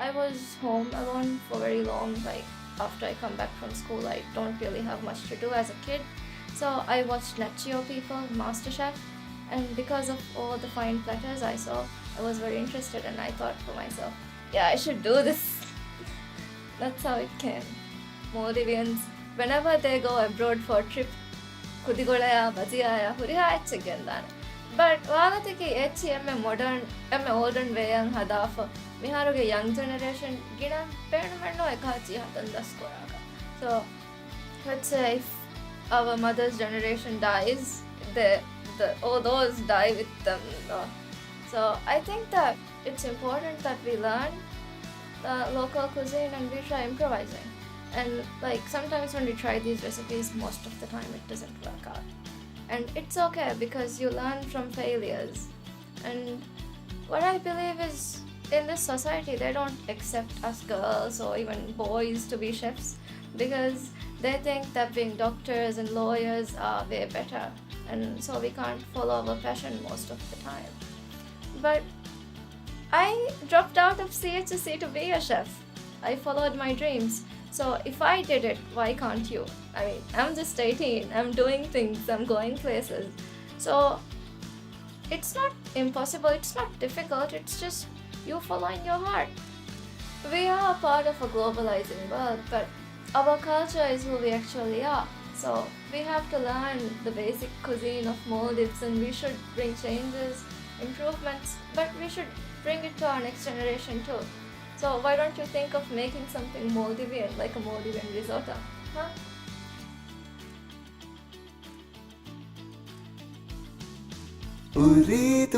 I was home alone for very long. Like after I come back from school, I don't really have much to do as a kid. So I watched Nachio people, MasterChef, and because of all the fine platters I saw, I was very interested and I thought for myself, yeah, I should do this. That's how it came. Maldivians, whenever they go abroad for a trip, kudigolaya, bajiyaya, huriha etchigendan. But wagatiki echi emme modern, emme olden wayang hadafa. Miharuge young generation gina penumenno ekachi hatan daskoraga. So let's say if our mother's generation dies, all those die with them. So I think that it's important that we learn the local cuisine and we try improvising. And like sometimes when we try these recipes, most of the time it doesn't work out. And it's okay because you learn from failures. And what I believe is in this society, they don't accept us girls or even boys to be chefs because they think that being doctors and lawyers are way better. And so we can't follow our passion most of the time. But I dropped out of CHSC to be a chef. I followed my dreams. So if I did it, why can't you? I mean, I'm just 18, I'm doing things, I'm going places. So it's not impossible, it's not difficult, it's just you following your heart. We are a part of a globalizing world, but our culture is who we actually are. So we have to learn the basic cuisine of Maldives and we should bring changes, improvements, but we should bring it to our next generation too. So why don't you think of making something Maldivian, like a Maldivian risotto? Huh? أريد